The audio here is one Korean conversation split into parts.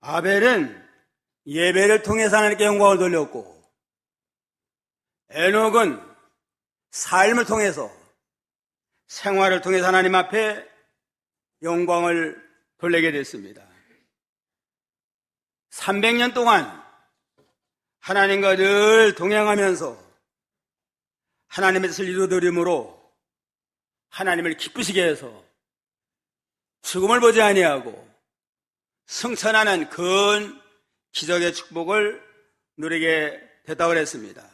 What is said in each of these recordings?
아벨은 예배를 통해서 하나님께 영광을 돌렸고, 에녹은 삶을 통해서, 생활을 통해서 하나님 앞에 영광을 돌리게 됐습니다. 300년 동안 하나님과 늘 동행하면서 하나님의 뜻을 이루어드림으로 하나님을 기쁘시게 해서 죽음을 보지 아니하고 승천하는 큰 기적의 축복을 누리게 됐다고 했습니다.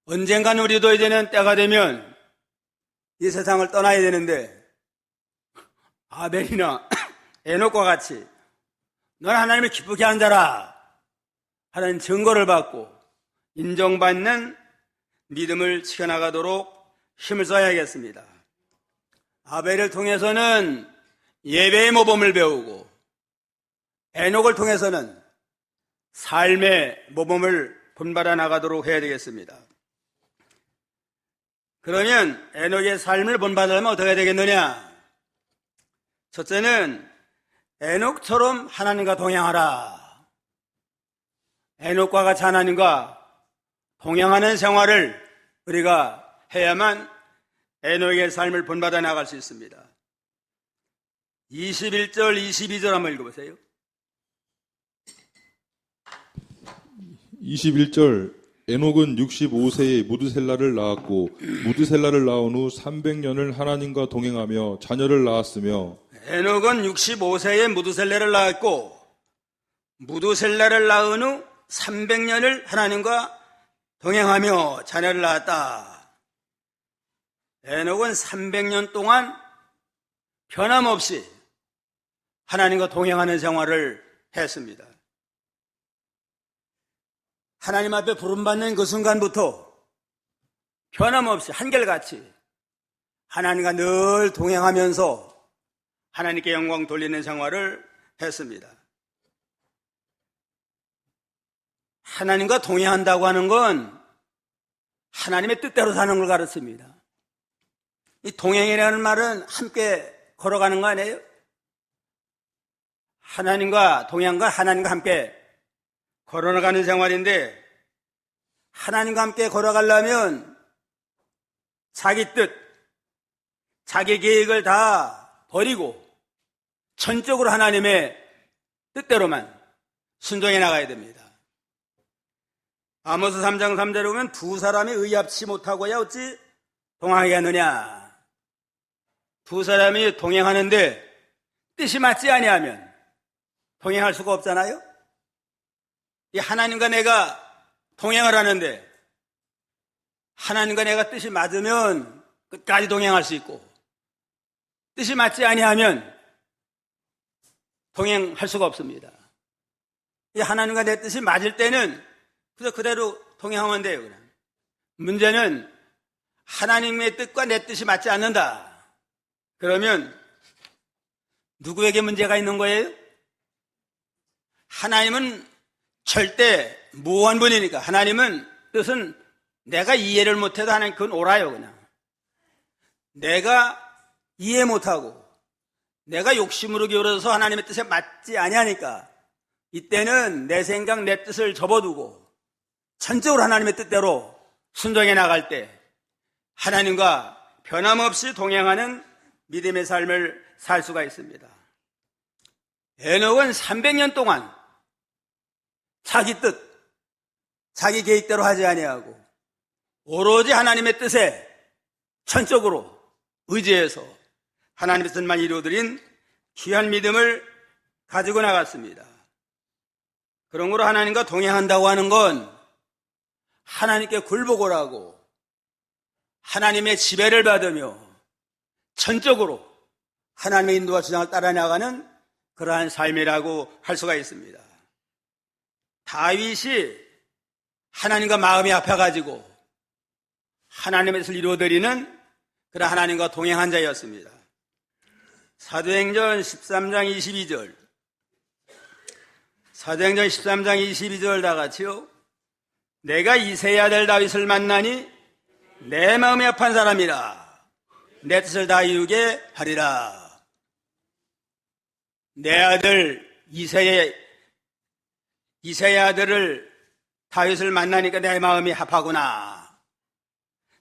언젠간 우리도 이제는 때가 되면 이 세상을 떠나야 되는데, 아벨이나 에녹과 같이 넌 하나님을 기쁘게 한 자라 하는 증거를 받고 인정받는 믿음을 지켜나가도록 힘을 써야겠습니다. 아벨을 통해서는 예배의 모범을 배우고, 에녹을 통해서는 삶의 모범을 본받아 나가도록 해야 되겠습니다. 그러면 에녹의 삶을 본받으려면 어떻게 해야 되겠느냐? 첫째는 에녹처럼 하나님과 동행하라. 에녹과 같이 하나님과 동행하는 생활을 우리가 해야만 에녹의 삶을 본받아 나갈 수 있습니다. 21절, 22절 한번 읽어보세요. 21절, 에녹은 65세에 무드셀라를 낳았고 무드셀라를 낳은 후 300년을 하나님과 동행하며 자녀를 낳았으며, 에녹은 65세에 무드셀라를 낳았고 무드셀라를 낳은 후 300년을 하나님과 동행하며 자녀를 낳았다. 에녹은 300년 동안 변함없이 하나님과 동행하는 생활을 했습니다. 하나님 앞에 부름받는 그 순간부터 변함없이 한결같이 하나님과 늘 동행하면서 하나님께 영광 돌리는 생활을 했습니다. 하나님과 동행한다고 하는 건 하나님의 뜻대로 사는 걸 가르칩니다. 이 동행이라는 말은 함께 걸어가는 거 아니에요? 하나님과 동행과 하나님과 함께 걸어가는 생활인데, 하나님과 함께 걸어가려면 자기 뜻, 자기 계획을 다 버리고 전적으로 하나님의 뜻대로만 순종해 나가야 됩니다. 아모스 3장 3절에 보면 두 사람이 의합치 못하고야 어찌 동행하겠느냐. 두 사람이 동행하는데 뜻이 맞지 아니하면 동행할 수가 없잖아요. 이 하나님과 내가 동행을 하는데 하나님과 내가 뜻이 맞으면 끝까지 동행할 수 있고, 뜻이 맞지 아니하면 동행할 수가 없습니다. 이 하나님과 내 뜻이 맞을 때는 그대로 동행하면 돼요. 그냥. 문제는 하나님의 뜻과 내 뜻이 맞지 않는다. 그러면 누구에게 문제가 있는 거예요? 하나님은 절대 무한 분이니까. 하나님은 뜻은 내가 이해를 못해도 하나님 그건 옳아요. 그냥 내가 이해 못하고 내가 욕심으로 기울어서 하나님의 뜻에 맞지 아니하니까 이때는 내 생각, 내 뜻을 접어두고 전적으로 하나님의 뜻대로 순종해 나갈 때 하나님과 변함없이 동행하는 믿음의 삶을 살 수가 있습니다. 에녹은 300년 동안 자기 뜻, 자기 계획대로 하지 아니하고 오로지 하나님의 뜻에 전적으로 의지해서 하나님의 뜻만 이루어드린 귀한 믿음을 가지고 나갔습니다. 그러므로 하나님과 동행한다고 하는 건 하나님께 굴복을 하나님의 지배를 받으며 전적으로 하나님의 인도와 주장을 따라 나가는 그러한 삶이라고 할 수가 있습니다. 다윗이 하나님과 마음이 아파가지고 하나님의 뜻을 이루어드리는 그런 하나님과 동행한 자였습니다. 사도행전 13장 22절, 사도행전 13장 22절 다 같이요. 내가 이새의 아들 다윗을 만나니 내 마음이 아픈 사람이라 내 뜻을 다 이루게 하리라. 내 아들 이새의 아들을 다윗을 만나니까 내 마음이 합하구나.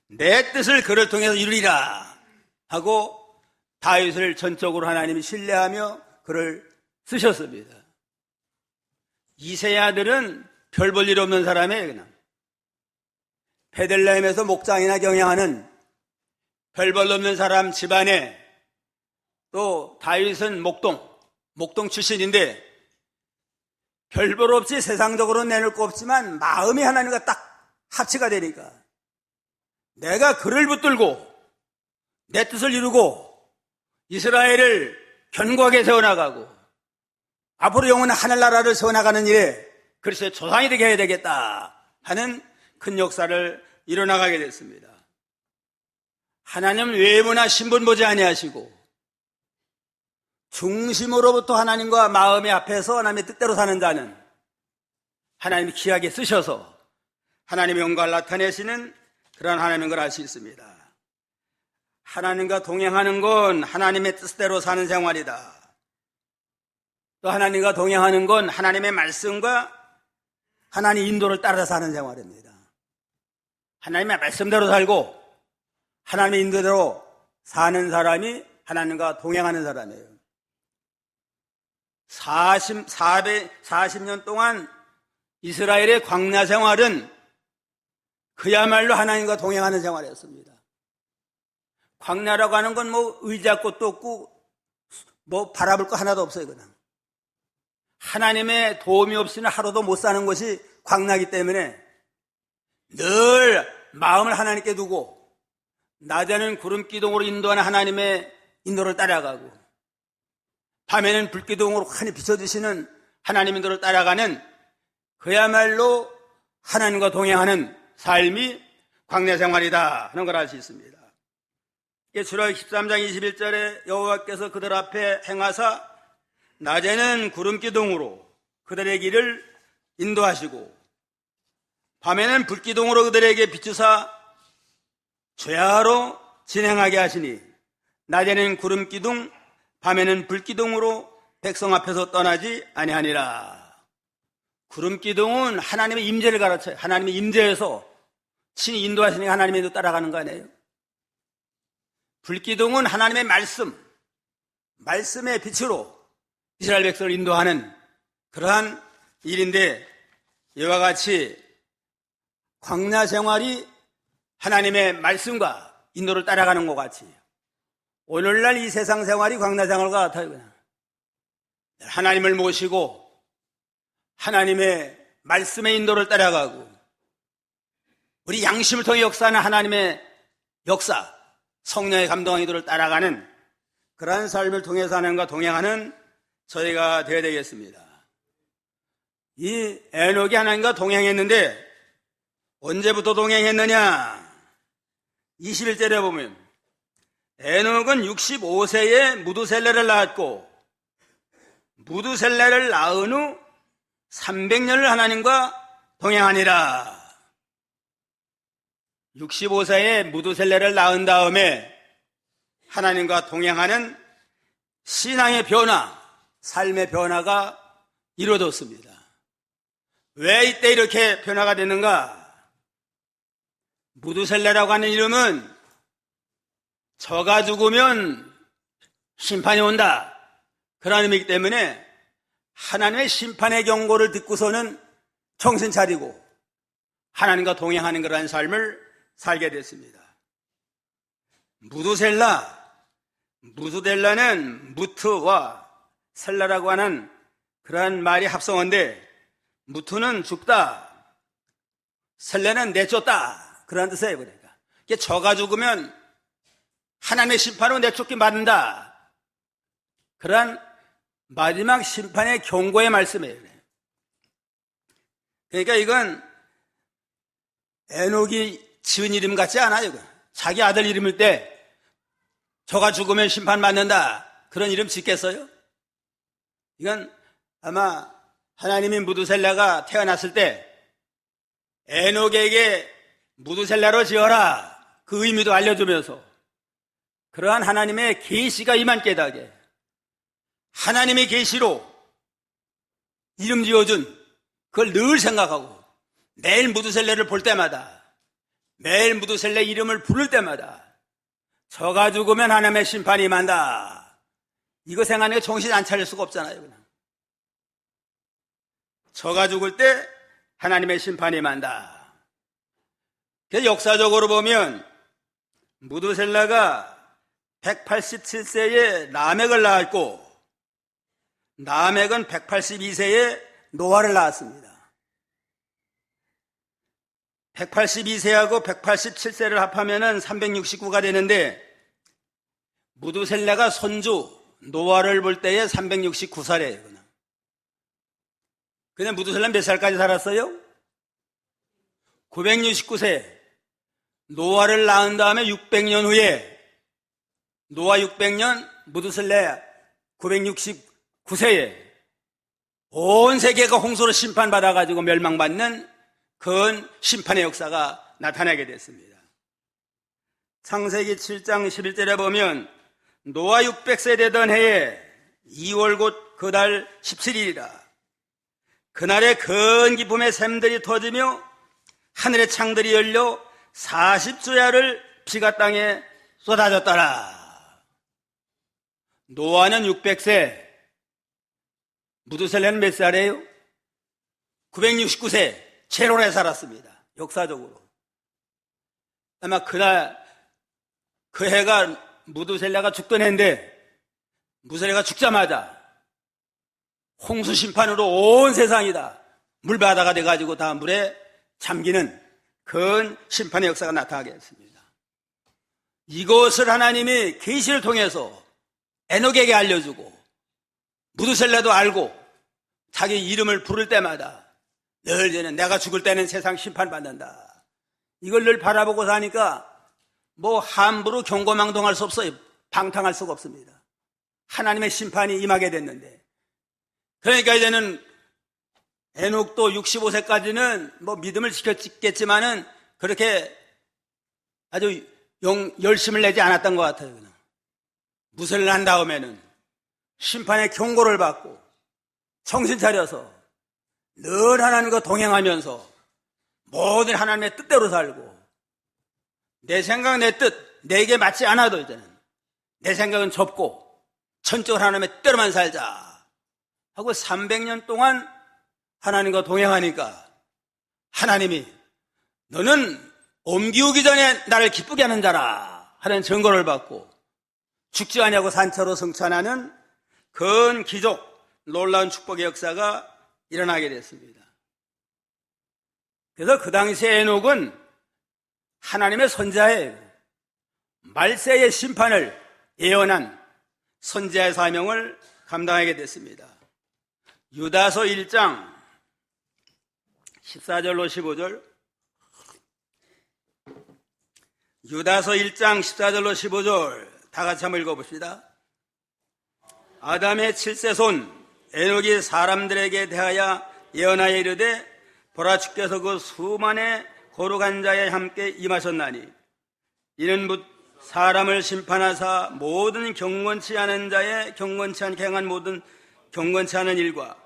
내 뜻을 그를 통해서 이루리라 하고 다윗을 전적으로 하나님이 신뢰하며 그를 쓰셨습니다. 이새의 아들은 별 볼 일 없는 사람이에요. 그냥 베들레헴에서 목장이나 경영하는 별 볼 없는 사람 집안에, 또 다윗은 목동 출신인데 별 볼 없이 세상적으로 내놓을 거 없지만 마음이 하나님과 딱 합치가 되니까 내가 그를 붙들고 내 뜻을 이루고 이스라엘을 견고하게 세워나가고 앞으로 영원한 하늘나라를 세워나가는 일에 그리스도의 조상이 되게 해야 되겠다 하는 큰 역사를 이뤄나가게 됐습니다. 하나님은 외모나 신분 보지 아니하시고 중심으로부터 하나님과 마음이 합해서 하나님의 뜻대로 사는 자는 하나님이 귀하게 쓰셔서 하나님의 영광을 나타내시는 그런 하나님인 걸 알 수 있습니다. 하나님과 동행하는 건 하나님의 뜻대로 사는 생활이다. 또 하나님과 동행하는 건 하나님의 말씀과 하나님의 인도를 따라 사는 생활입니다. 하나님의 말씀대로 살고 하나님의 인도대로 사는 사람이 하나님과 동행하는 사람이에요. 40년 동안 이스라엘의 광야 생활은 그야말로 하나님과 동행하는 생활이었습니다. 광야라고 하는 건 뭐 의자꽃도 없고 뭐 바라볼 거 하나도 없어요. 그냥 하나님의 도움이 없이는 하루도 못 사는 것이 광야이기 때문에 늘 마음을 하나님께 두고 낮에는 구름기둥으로 인도하는 하나님의 인도를 따라가고 밤에는 불기둥으로 환히 비춰주시는 하나님의 인도를 따라가는 그야말로 하나님과 동행하는 삶이 광야 생활이다 하는 걸 알 수 있습니다. 출애굽기 13장 21절에 여호와께서 그들 앞에 행하사 낮에는 구름기둥으로 그들의 길을 인도하시고 밤에는 불기둥으로 그들에게 비추사 죄하로 진행하게 하시니 낮에는 구름기둥 밤에는 불기둥으로 백성 앞에서 떠나지 아니하니라. 구름기둥은 하나님의 임재를 가르쳐요. 하나님의 임재에서 친히 인도하시니까 하나님의 인도 따라가는 거 아니에요? 불기둥은 하나님의 말씀의 빛으로 이스라엘 백성을 인도하는 그러한 일인데, 이와 같이 광야 생활이 하나님의 말씀과 인도를 따라가는 것 같이 오늘날 이 세상 생활이 광야 생활과 같아요. 하나님을 모시고 하나님의 말씀의 인도를 따라가고 우리 양심을 통해 역사하는 하나님의 역사, 성령의 감동한 인도를 따라가는 그러한 삶을 통해서 하나님과 동행하는 저희가 되어야 되겠습니다. 이 에녹이 하나님과 동행했는데 언제부터 동행했느냐? 21절에 보면 에녹은 65세에 무두셀레를 낳았고 무두셀레를 낳은 후 300년을 하나님과 동행하니라. 65세에 무두셀레를 낳은 다음에 하나님과 동행하는 신앙의 변화, 삶의 변화가 이루어졌습니다. 왜 이때 이렇게 변화가 됐는가? 무두셀레라고 하는 이름은 저가 죽으면 심판이 온다, 그런 의미이기 때문에 하나님의 심판의 경고를 듣고서는 정신 차리고 하나님과 동행하는 그러한 삶을 살게 됐습니다. 무두셀라는 무트와 셀라라고 하는 그러한 말이 합성어인데, 무트는 죽다, 셀라는 내쫓다, 그런 뜻이에요. 그러니까 저가 죽으면 하나님의 심판으로 내쫓기 맞는다, 그러한 마지막 심판의 경고의 말씀이에요. 그러니까 이건 에녹이 지은 이름 같지 않아요. 자기 아들 이름일 때 저가 죽으면 심판 받는다, 그런 이름 짓겠어요? 이건 아마 하나님이 무두셀라가 태어났을 때 에녹에게 무두셀라로 지어라, 그 의미도 알려주면서 그러한 하나님의 계시가 임한 깨닫게 하나님의 계시로 이름 지어준 그걸 늘 생각하고 매일 무드셀레를 볼 때마다, 매일 무드셀레 이름을 부를 때마다 저가 죽으면 하나님의 심판이 임한다. 이거 생각하는 게 정신 안 차릴 수가 없잖아요. 그냥. 저가 죽을 때 하나님의 심판이 임한다. 그래서 역사적으로 보면 무드셀라가 187세에 라멕을 낳았고 라멕은 182세에 노아를 낳았습니다. 182세하고 187세를 합하면 369가 되는데 무드셀라가 손주 노아를 볼 때에 369살이에요. 그냥 무드셀라는 몇 살까지 살았어요? 969세. 노아를 낳은 다음에 600년 후에 노아 600년, 무드셀라 969세에 온 세계가 홍수로 심판받아가지고 멸망받는 그 심판의 역사가 나타나게 됐습니다. 창세기 7장 11절에 보면 노아 600세 되던 해에 2월 곧 그 달 17일이라 그날에 큰 기쁨의 샘들이 터지며 하늘의 창들이 열려 40주야를 비가 땅에 쏟아졌더라. 노아는 600세, 무드셀라는 몇 살이에요? 969세, 제일 오래 살았습니다. 역사적으로. 아마 그날, 그 해가 무드셀라가 죽던 해인데, 무드셀라가 죽자마자 홍수 심판으로 온 세상이 다 물바다가 돼가지고 다 물에 잠기는 큰 심판의 역사가 나타나게 했습니다. 이것을 하나님이 계시를 통해서 에녹에게 알려주고 무드셀라도 알고 자기 이름을 부를 때마다 늘 저는 내가 죽을 때는 세상 심판받는다. 이걸 늘 바라보고 사니까 뭐 함부로 경고망동할 수 없어요. 방탕할 수가 없습니다. 하나님의 심판이 임하게 됐는데 그러니까 이제는 에녹도 65세까지는 뭐 믿음을 지켰겠지만은 그렇게 아주 열심을 내지 않았던 것 같아요. 무쇠를 난 다음에는 심판의 경고를 받고 정신 차려서 늘 하나님과 동행하면서 모든 하나님의 뜻대로 살고 내 생각 내 뜻 내게 맞지 않아도 이제는 내 생각은 접고 전적으로 하나님의 뜻대로만 살자 하고 300년 동안 하나님과 동행하니까 하나님이 너는 옮기우기 전에 나를 기쁘게 하는 자라 하는 증거를 받고 죽지 아니하고 산처로 승천하는 큰 기적 놀라운 축복의 역사가 일어나게 됐습니다. 그래서 그 당시에 에녹은 하나님의 선자예요. 말세의 심판을 예언한 선지자의 사명을 감당하게 됐습니다. 유다서 1장 14절로 15절 유다서 1장 14절로 15절 다 같이 한번 읽어봅시다. 아담의 7세 손 에녹이 사람들에게 대하여 예언하여 이르되 보라 주께서 그 수만의 거룩한 자에 함께 임하셨나니 이는 묻 사람을 심판하사 모든 경건치 않은 자의 경건치 않게 행한 모든 경건치 않은 일과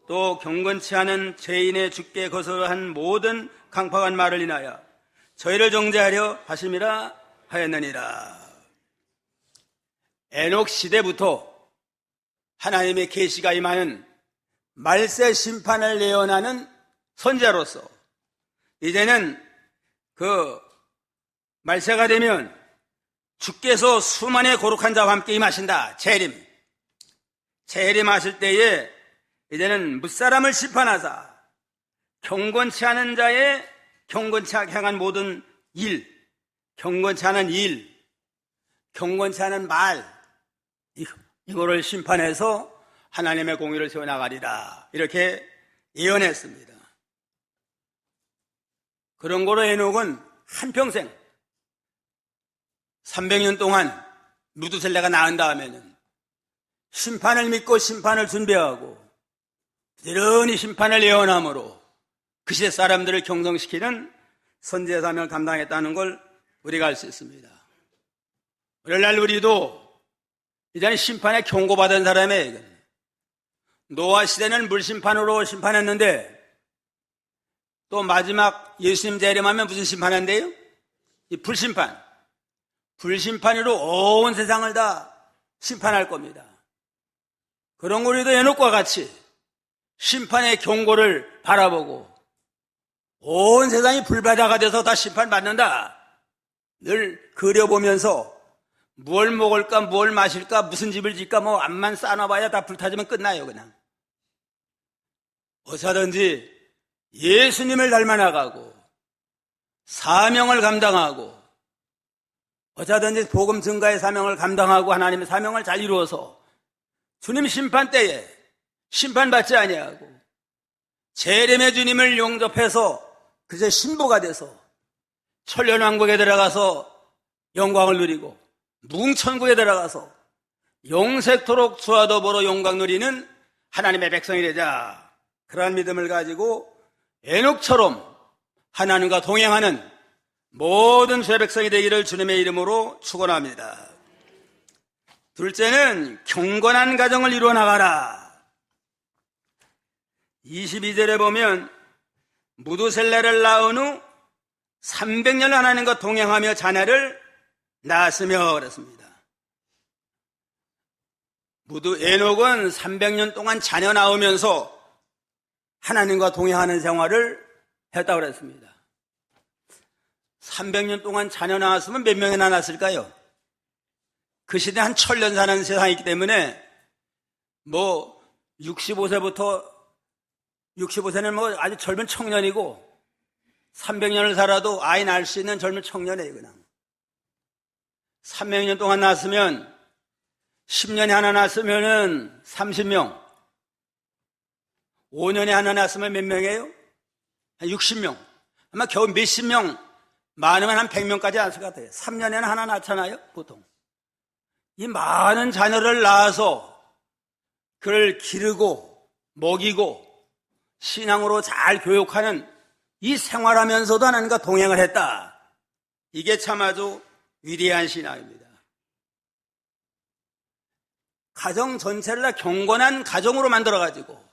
또 경건치 않은 죄인의 주께 거스름한 모든 강팍한 말을 인하여 저희를 정죄하려 하심이라 하였느니라. 에녹 시대부터 하나님의 계시가 임하는 말세 심판을 예언하는 선지자로서 이제는 그 말세가 되면 주께서 수만의 거룩한 자와 함께 임하신다. 재림하실 때에 이제는 무사람을 심판하사 경건치 않은 자의 경건치 않게 행한 모든 일, 경건치 않은 일, 경건치 않은 말 이거를 심판해서 하나님의 공의를 세워나가리라 이렇게 예언했습니다. 그런 거로 에녹은 한평생 300년 동안 무드셀라가 낳은 다음에는 심판을 믿고 심판을 준비하고 부지런히 심판을 예언함으로 그 시대 사람들을 경성시키는 선지자 사명을 감당했다는 걸 우리가 알 수 있습니다. 오늘날 우리도 이제는 심판에 경고받은 사람이에요. 노아 시대는 물심판으로 심판했는데 또 마지막 예수님 재림하면 무슨 심판한대요? 이 불심판. 불심판으로 온 세상을 다 심판할 겁니다. 그런 우리도 에녹과 같이 심판의 경고를 바라보고 온 세상이 불바다가 돼서 다 심판받는다. 늘 그려보면서 무얼 먹을까, 무얼 마실까, 무슨 집을 짓까, 뭐 암만 쌓아놔봐야 다 불타지면 끝나요, 그냥. 어쩌든지 예수님을 닮아나가고 사명을 감당하고 어쩌든지 복음 증가의 사명을 감당하고 하나님의 사명을 잘 이루어서 주님 심판 때에 심판받지 아니하고 재림의 주님을 용접해서 그제 신부가 돼서 천년왕국에 들어가서 영광을 누리고 무궁천국에 들어가서 영생토록 주와 더불어 영광 누리는 하나님의 백성이 되자. 그러한 믿음을 가지고 에녹처럼 하나님과 동행하는 모든 주의 백성이 되기를 주님의 이름으로 축원합니다. 둘째는 경건한 가정을 이루어 나가라. 22절에 보면 무두셀레를 낳은 후 300년 하나님과 동행하며 자녀를 낳았으며 그랬습니다. 에녹은 300년 동안 자녀 낳으면서 하나님과 동행하는 생활을 했다고 그랬습니다. 300년 동안 자녀 낳았으면 몇 명이나 낳았을까요? 그 시대에 한 1000년 사는 세상이기 때문에 65세는 뭐 아주 젊은 청년이고 300년을 살아도 아이 낳을 수 있는 젊은 청년이에요, 그냥. 300년 동안 낳았으면 10년에 하나 낳았으면은 30명. 5년에 하나 낳았으면 몇 명이에요? 한 60명. 아마 겨우 몇십 명, 많으면 한 100명까지 안 쓸 것 같아요. 3년에는 하나 낳잖아요, 보통. 이 많은 자녀를 낳아서 그를 기르고 먹이고 신앙으로 잘 교육하는 이 생활하면서도 하나님과 동행을 했다. 이게 참 아주 위대한 신앙입니다. 가정 전체를 다 경건한 가정으로 만들어가지고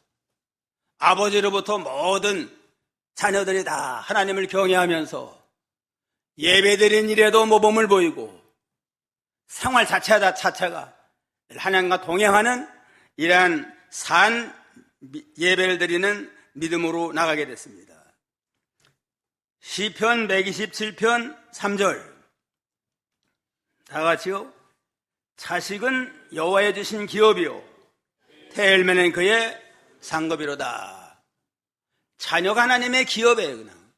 아버지로부터 모든 자녀들이 다 하나님을 경외하면서 예배드린 일에도 모범을 보이고 생활 자체가 하나님과 동행하는 이러한 산 예배를 드리는 믿음으로 나가게 됐습니다. 시편 127편 3절 다 같이요. 자식은 여호와의 주신 기업이요 태열매는 그의 상급이로다. 자녀가 하나님의 기업이에요, 그냥.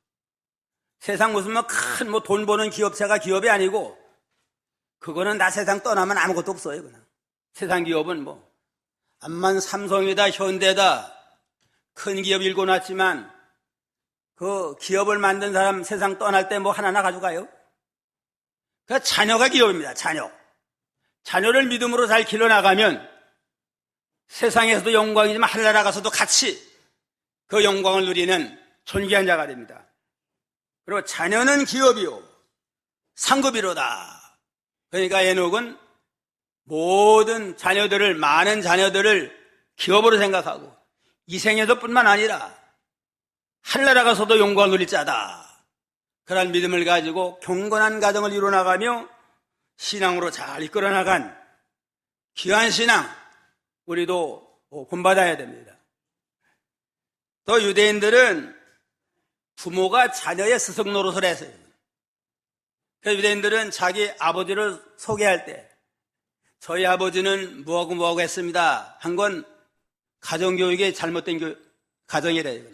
세상 무슨 큰 돈 버는 기업체가 기업이 아니고 그거는 나 세상 떠나면 아무것도 없어요, 그냥. 세상 기업은 암만 삼성이다 현대다 큰 기업 일궈놨지만 그 기업을 만든 사람 세상 떠날 때 하나나 가져가요? 그 자녀가 기업입니다. 자녀를 믿음으로 잘 길러나가면 세상에서도 영광이지만 하늘나라 가서도 같이 그 영광을 누리는 존귀한 자가 됩니다. 그리고 자녀는 기업이요 상급이로다. 그러니까 에녹은 모든 많은 자녀들을 기업으로 생각하고 이 생에서뿐만 아니라 하늘나라 가서도 영광을 누릴 자다. 그런 믿음을 가지고 경건한 가정을 이루어나가며 신앙으로 잘 이끌어나간 귀한 신앙 우리도 본받아야 됩니다. 또 유대인들은 부모가 자녀의 스승 노릇을 했어요. 그래서 유대인들은 자기 아버지를 소개할 때 저희 아버지는 뭐하고 했습니다 한 건 가정교육의 잘못된 가정이래요.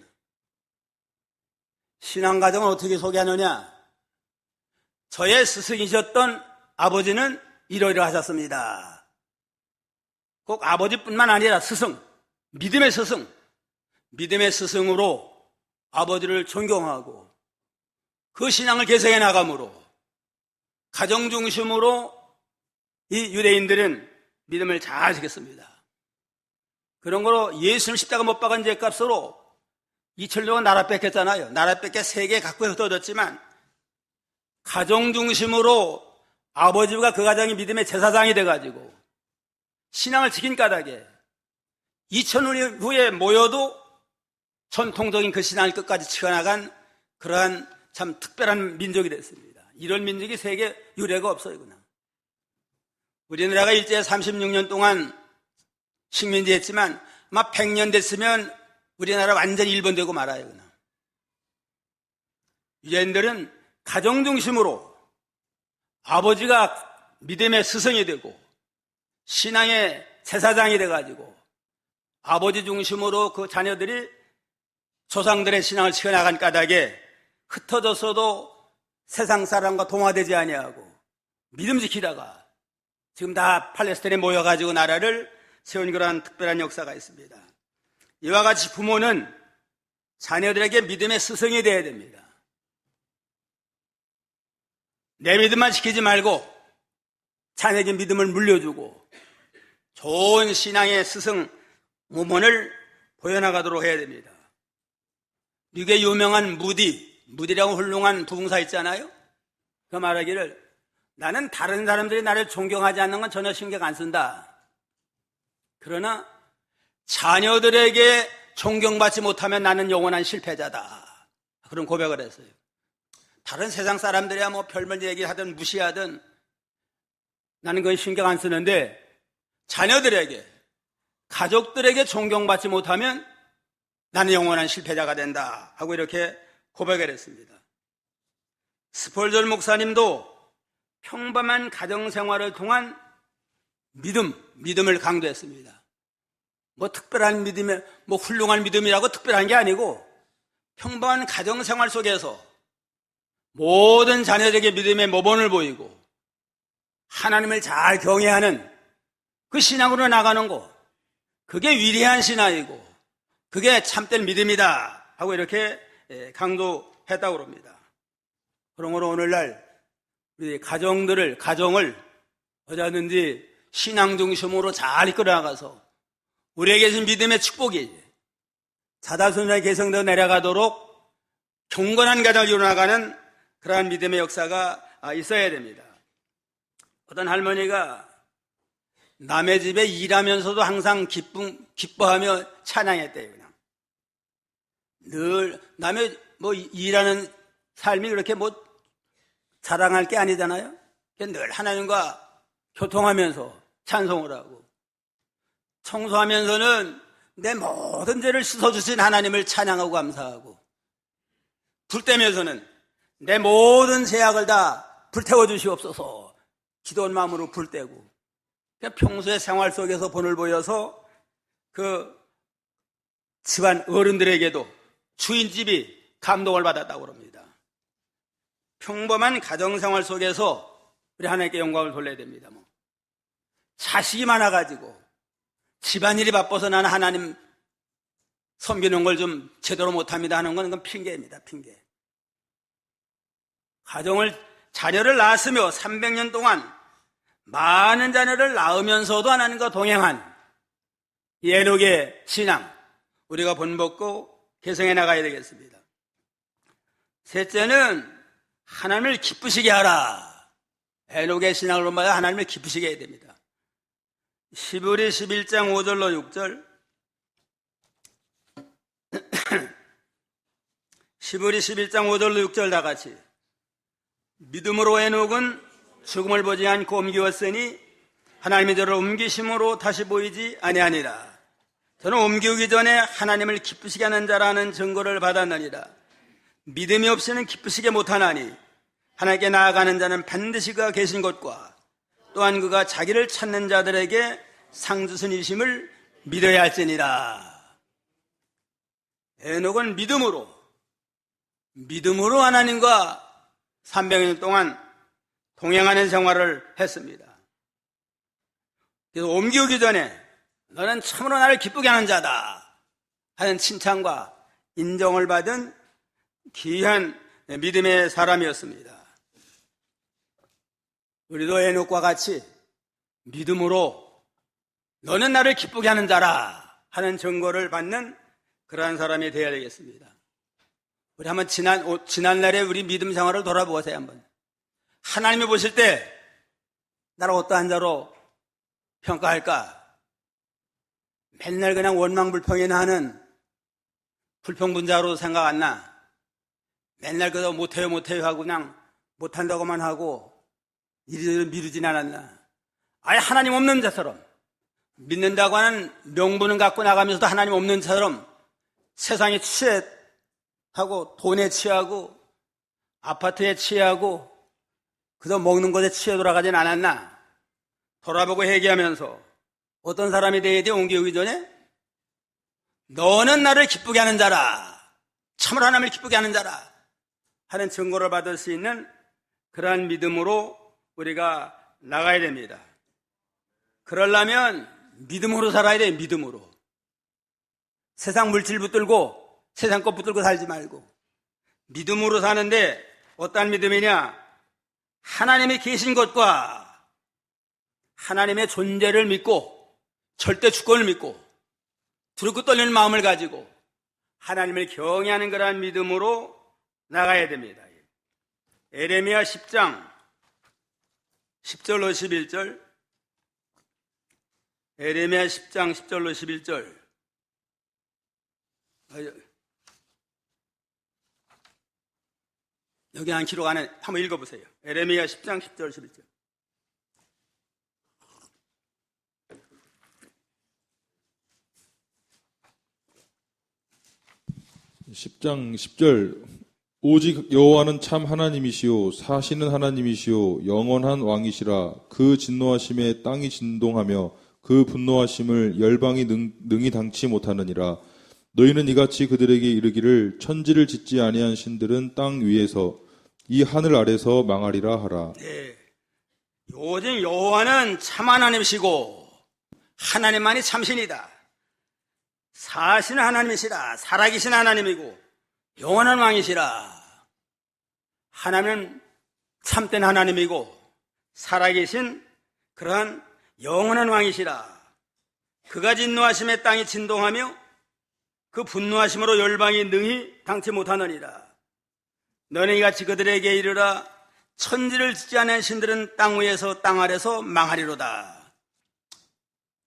신앙가정을 어떻게 소개하느냐? 저의 스승이셨던 아버지는 이러이러하셨습니다. 꼭 아버지뿐만 아니라 스승, 믿음의 스승으로 아버지를 존경하고 그 신앙을 개성해 나감으로 가정 중심으로 이 유대인들은 믿음을 잘 지켰습니다. 그런 거로 예수님 십자가 못 박은 죄값으로 2000년 동안 나라 뺏겼잖아요. 나라 뺏겨 세계에 갖고 흩어졌지만 가정 중심으로 아버지가 그 가정이 믿음의 제사장이 돼가지고 신앙을 지킨 까닭에 2000년 후에 모여도 전통적인 그 신앙을 끝까지 지켜나간 그러한 참 특별한 민족이 됐습니다. 이런 민족이 세계 유례가 없어요. 그냥. 우리나라가 일제 36년 동안 식민지 했지만 아마 100년 됐으면 우리나라 완전히 일본되고 말아요. 그냥. 유대인들은 가정 중심으로 아버지가 믿음의 스승이 되고 신앙의 제사장이 돼가지고 아버지 중심으로 그 자녀들이 조상들의 신앙을 지켜나간 까닭에 흩어졌어도 세상 사람과 동화되지 아니하고 믿음 지키다가 지금 다 팔레스타인에 모여가지고 나라를 세운 그러한 특별한 역사가 있습니다. 이와 같이 부모는 자녀들에게 믿음의 스승이 되어야 됩니다. 내 믿음만 지키지 말고 자녀에게 믿음을 물려주고 좋은 신앙의 스승 모본을 보여나가도록 해야 됩니다. 미국의 유명한 무디라고 훌륭한 부흥사 있잖아요. 그 말하기를 나는 다른 사람들이 나를 존경하지 않는 건 전혀 신경 안 쓴다. 그러나 자녀들에게 존경받지 못하면 나는 영원한 실패자다. 그런 고백을 했어요. 다른 세상 사람들이야 뭐 별별 얘기하든 무시하든 나는 그건 신경 안 쓰는데 자녀들에게 가족들에게 존경받지 못하면 나는 영원한 실패자가 된다 하고 이렇게 고백을 했습니다. 스폴절 목사님도 평범한 가정생활을 통한 믿음을 강조했습니다. 뭐 특별한 믿음이, 뭐 훌륭한 믿음이라고 특별한 게 아니고 평범한 가정생활 속에서 모든 자녀들에게 믿음의 모본을 보이고 하나님을 잘 경외하는 그 신앙으로 나가는 것, 그게 위대한 신앙이고 그게 참된 믿음이다 하고 이렇게 강조했다고 합니다. 그러므로 오늘날 우리 가정을 어쩌든지 신앙 중심으로 잘 이끌어나가서 우리에게 준 믿음의 축복이 자다순간의 개성도 내려가도록 경건한 가정을 이루어나가는 그러한 믿음의 역사가 있어야 됩니다. 어떤 할머니가 남의 집에 일하면서도 항상 기뻐하며 찬양했대요. 그냥. 늘 남의 일하는 삶이 그렇게 자랑할 게 아니잖아요. 늘 하나님과 교통하면서 찬송을 하고 청소하면서는 내 모든 죄를 씻어주신 하나님을 찬양하고 감사하고 불 떼면서는 내 모든 죄악을 다 불태워 주시옵소서 기도한 마음으로 불 떼고 평소의 생활 속에서 본을 보여서 그 집안 어른들에게도 주인집이 감동을 받았다고 합니다. 평범한 가정생활 속에서 우리 하나님께 영광을 돌려야 됩니다. 자식이 많아가지고 집안일이 바빠서 나는 하나님 섬기는 걸 좀 제대로 못합니다 하는 건 그건 핑계입니다. 핑계. 자녀를 낳았으며 300년 동안 많은 자녀를 낳으면서도 하나님과 동행한 에녹의 신앙 우리가 본받고 개성해 나가야 되겠습니다. 셋째는 하나님을 기쁘시게 하라. 에녹의 신앙을 본받아 하나님을 기쁘시게 해야 됩니다. 시브리 11장 5절로 6절 시브리 11장 5절로 6절 다 같이 믿음으로 에녹은 죽음을 보지 않고 옮기었으니 하나님이 저를 옮기심으로 다시 보이지 아니하니라. 저는 옮기기 전에 하나님을 기쁘시게 하는 자라는 증거를 받았느니라. 믿음이 없이는 기쁘시게 못하나니 하나님께 나아가는 자는 반드시 그가 계신 곳과 또한 그가 자기를 찾는 자들에게 상 주신 이심을 믿어야 할지니라. 에녹은 믿음으로 하나님과 300년 동안 동행하는 생활을 했습니다. 그래서 옮기기 전에 너는 참으로 나를 기쁘게 하는 자다 하는 칭찬과 인정을 받은 귀한 믿음의 사람이었습니다. 우리도 에녹과 같이 믿음으로 너는 나를 기쁘게 하는 자라 하는 증거를 받는 그러한 사람이 되어야 되겠습니다. 우리 한번 지난날에 우리 믿음 생활을 돌아보세요. 한번. 하나님이 보실 때 나를 어떠한 자로 평가할까? 맨날 그냥 원망불평이나 하는 불평분자로 생각 안 나? 맨날 그저 못해요 하고 그냥 못한다고만 하고 이리저리 미루진 않았나? 아예 하나님 없는 자처럼 믿는다고 하는 명분은 갖고 나가면서도 하나님 없는 자처럼 세상에 취해하고 돈에 취하고 아파트에 취하고 그저 먹는 것에 취해 돌아가진 않았나? 돌아보고 회개하면서 어떤 사람이 되어야 돼? 옮기기 전에 너는 나를 기쁘게 하는 자라, 참으로 하나님을 기쁘게 하는 자라 하는 증거를 받을 수 있는 그러한 믿음으로 우리가 나가야 됩니다. 그러려면 믿음으로 살아야 돼요. 믿음으로. 세상 물질 붙들고 세상 것 붙들고 살지 말고 믿음으로 사는데 어떠한 믿음이냐? 하나님이 계신 것과 하나님의 존재를 믿고 절대 주권을 믿고 두렵고 떨리는 마음을 가지고 하나님을 경외하는 그러한 믿음으로 나가야 됩니다. 에레미야 10장 10절로 11절, 에레미야 10장 10절로 11절. 여기 한 기록 안에 한번 읽어보세요. 에레미야 10장 10절 11절. (10장 10절) 오직 여호와는 참 하나님이시요 사시는 하나님이시요 영원한 왕이시라. 그 진노하심에 땅이 진동하며 그 분노하심을 열방이 능히 당치 못하느니라. 너희는 이같이 그들에게 이르기를 천지를 짓지 아니한 신들은 땅 위에서 이 하늘 아래서 망하리라 하라. 네. 오직 여호와는 참 하나님이시고 하나님만이 참신이다. 사시는 하나님이시라. 살아계신 하나님이고 영원한 왕이시라. 하나님은 참된 하나님이고 살아계신 그러한 영원한 왕이시라. 그가 진노하심에 땅이 진동하며 그 분노하심으로 열방이 능히 당치 못하느니라. 너는 이같이 그들에게 이르라. 천지를 짓지 않은 신들은 땅 위에서 땅 아래서 망하리로다.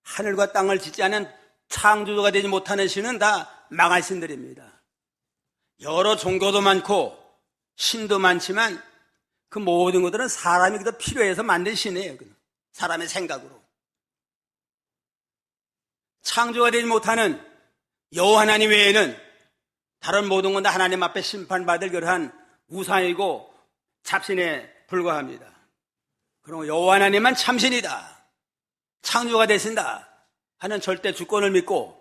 하늘과 땅을 짓지 않은 창조주가 되지 못하는 신은 다 망할 신들입니다. 여러 종교도 많고 신도 많지만 그 모든 것들은 사람이 그저 필요해서 만든 신이에요. 사람의 생각으로. 창조가 되지 못하는 여호와 하나님 외에는 다른 모든 건 다 하나님 앞에 심판받을 그러한 우상이고 잡신에 불과합니다. 그리고 여호와 하나님만 참신이다. 창조가 되신다 하는 절대 주권을 믿고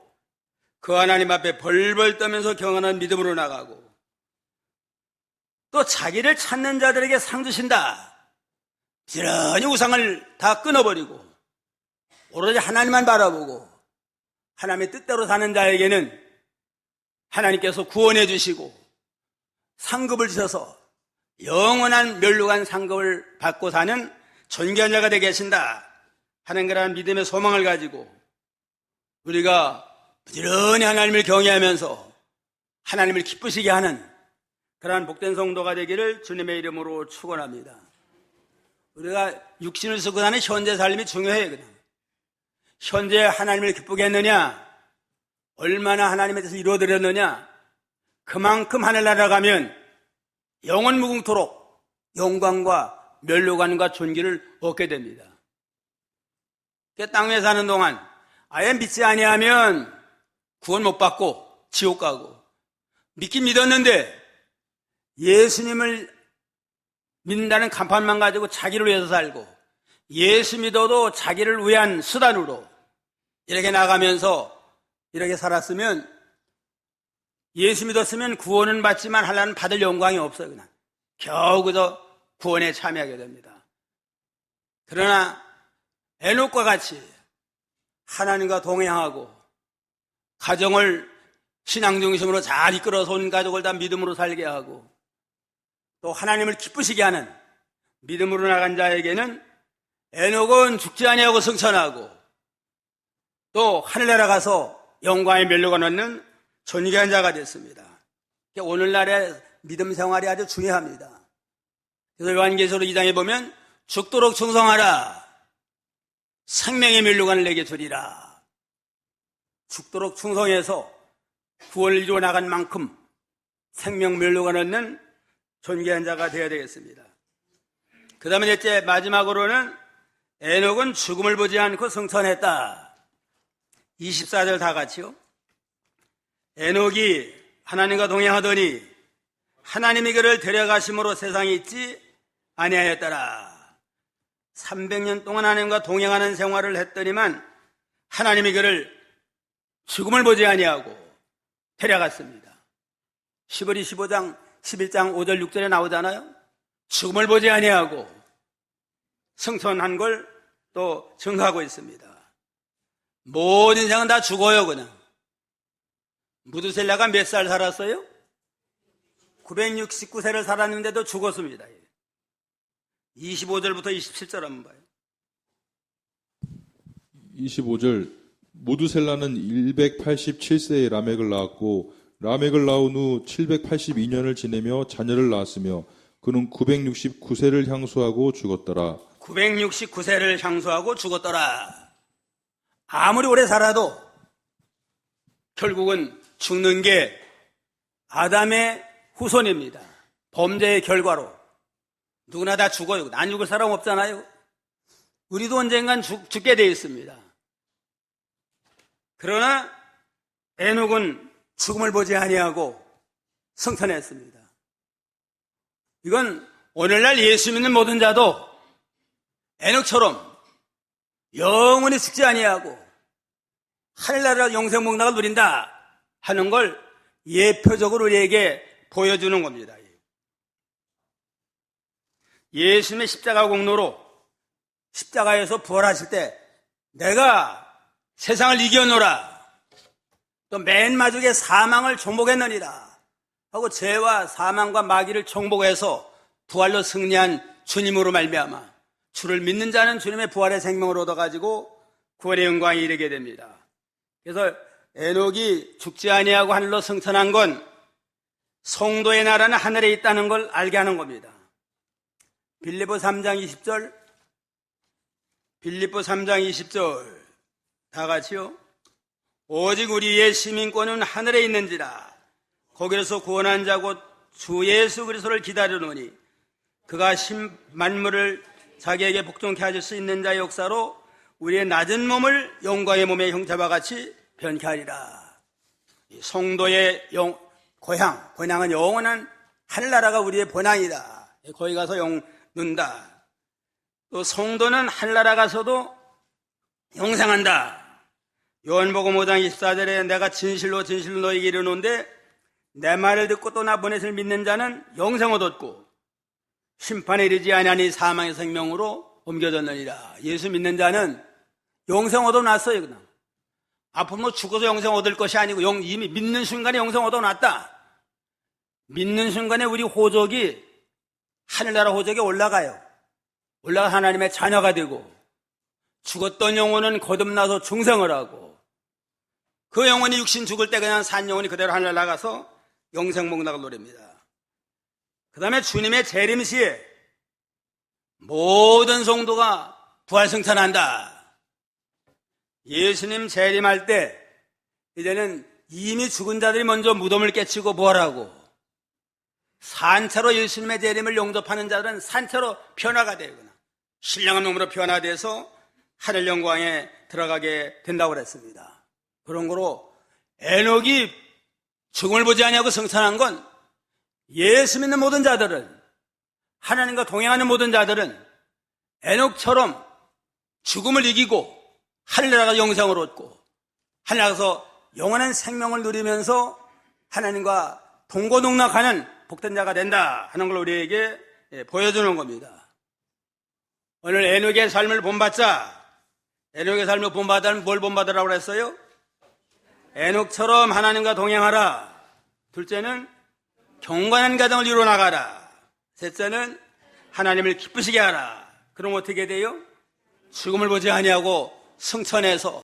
그 하나님 앞에 벌벌 떠면서 경건한 믿음으로 나가고 또 자기를 찾는 자들에게 상 주신다. 부지런히 우상을 다 끊어버리고 오로지 하나님만 바라보고 하나님의 뜻대로 사는 자에게는 하나님께서 구원해 주시고 상급을 주셔서 영원한 멸류관 상급을 받고 사는 존귀한 자가 되게 하신다 하는 그러한 믿음의 소망을 가지고 우리가 부지런히 하나님을 경외하면서 하나님을 기쁘시게 하는 그러한 복된 성도가 되기를 주님의 이름으로 축원합니다. 우리가 육신을 쓰고 사는 현재 삶이 중요해요. 그냥. 현재 하나님을 기쁘게 했느냐, 얼마나 하나님에 대해서 이루어드렸느냐, 그만큼 하늘나라 가면 영원 무궁토록 영광과 멸류관과 존귀를 얻게 됩니다. 땅 위에 사는 동안 아예 믿지 아니하면 구원 못 받고 지옥 가고, 믿긴 믿었는데 예수님을 믿는다는 간판만 가지고 자기를 위해서 살고 예수 믿어도 자기를 위한 수단으로 이렇게 나가면서 이렇게 살았으면 예수 믿었으면 구원은 받지만 하나는 받을 영광이 없어요. 그냥 겨우 그저 구원에 참여하게 됩니다. 그러나 에녹과 같이 하나님과 동행하고 가정을 신앙 중심으로 잘 이끌어서 온 가족을 다 믿음으로 살게 하고 또 하나님을 기쁘시게 하는 믿음으로 나간 자에게는 에녹은 죽지 아니하고 승천하고 또 하늘나라 가서 영광의 멸류관 얻는 존귀한 자가 됐습니다. 오늘날의 믿음 생활이 아주 중요합니다. 그래서 요한계시록 2장에 보면 죽도록 충성하라. 생명의 멸류관을 내게 주리라. 죽도록 충성해서 구원을 이루어 나간 만큼 생명멸류관 얻는 존귀한 자가 되어야 되겠습니다. 그 다음에 넷째, 마지막으로는 에녹은 죽음을 보지 않고 승천했다. 24절 다 같이요. 에녹이 하나님과 동행하더니 하나님이 그를 데려가심으로 세상에 있지 아니하였더라. 300년 동안 하나님과 동행하는 생활을 했더니만 하나님이 그를 죽음을 보지 아니하고 데려갔습니다. 10월이 15장, 11장 5절 6절에 나오잖아요. 죽음을 보지 아니하고 승천한 걸 또 증거하고 있습니다. 모든 인생은 다 죽어요. 그냥 무두셀라가 몇 살 살았어요? 969세를 살았는데도 죽었습니다. 25절부터 27절 한번 봐요. 25절 무두셀라는 187세에 라멕을 낳았고 라멕을 낳은 후 782년을 지내며 자녀를 낳았으며 그는 969세를 향수하고 죽었더라. 969세를 향수하고 죽었더라. 아무리 오래 살아도 결국은 죽는 게 아담의 후손입니다. 범죄의 결과로. 누구나 다 죽어요. 안 죽을 사람 없잖아요. 우리도 언젠간 죽게 되어 있습니다. 그러나 에녹은 죽음을 보지 아니하고 승천했습니다. 이건 오늘날 예수 믿는 모든 자도 에녹처럼 영원히 죽지 아니하고 하늘나라 영생복락을 누린다 하는 걸 예표적으로 우리에게 보여주는 겁니다. 예수님의 십자가 공로로 십자가에서 부활하실 때 내가 세상을 이겨노라, 또 맨 마지막에 사망을 정복했느니라 하고 죄와 사망과 마귀를 정복해서 부활로 승리한 주님으로 말미암아 주를 믿는 자는 주님의 부활의 생명을 얻어가지고 구원의 영광에 이르게 됩니다. 그래서 에녹이 죽지 아니하고 하늘로 승천한 건 성도의 나라는 하늘에 있다는 걸 알게 하는 겁니다. 빌립보 3장 20절, 빌립보 3장 20절 다 같이요. 오직 우리의 시민권은 하늘에 있는지라. 거기에서 구원한 자 곧 주 예수 그리스도를 기다리노니 그가 만물을 자기에게 복종케 하실 수 있는 자의 역사로 우리의 낮은 몸을 영광의 몸의 형체와 같이 변케 하리라. 성도의 고향은 영원한 하늘나라가 우리의 본향이다. 거기 가서 영는다. 또 성도는 하늘나라 가서도 영생한다. 요한복음 5장 24절에 내가 진실로 너희에게 이르노니 내 말을 듣고 또 나 보내실 믿는 자는 영생 얻었고 심판에 이르지 아니하니 사망의 생명으로 옮겨졌느니라. 예수 믿는 자는 영생 얻어놨어요. 그냥 앞으로 죽어서 영생 얻을 것이 아니고 이미 믿는 순간에 영생 얻어놨다. 믿는 순간에 우리 호적이 하늘나라 호적에 올라가요. 올라가 하나님의 자녀가 되고 죽었던 영혼은 거듭나서 중생을 하고 그 영혼이 육신 죽을 때 그냥 산 영혼이 그대로 하늘 나가서 영생복락을 누립니다. 그 다음에 주님의 재림시에 모든 성도가 부활승천한다. 예수님 재림할 때 이제는 이미 죽은 자들이 먼저 무덤을 깨치고 부활하고 산채로 예수님의 재림을 영접하는 자들은 산채로 변화가 되거나 신령한 몸으로 변화돼서 하늘 영광에 들어가게 된다고 그랬습니다. 그런 거로 에녹이 죽음을 보지 아니하고 승천한 건 예수 믿는 모든 자들은, 하나님과 동행하는 모든 자들은 에녹처럼 죽음을 이기고 하늘나라가 영생을 얻고 하늘나라에서 영원한 생명을 누리면서 하나님과 동고동락하는 복된 자가 된다 하는 걸 우리에게 보여주는 겁니다. 오늘 에녹의 삶을 본받자. 에녹의 삶을 본받으면 뭘 본받으라고 그랬어요? 에녹처럼 하나님과 동행하라. 둘째는 경건한 가정을 이루어나가라. 셋째는 하나님을 기쁘시게 하라. 그럼 어떻게 돼요? 죽음을 보지 아니하고 승천해서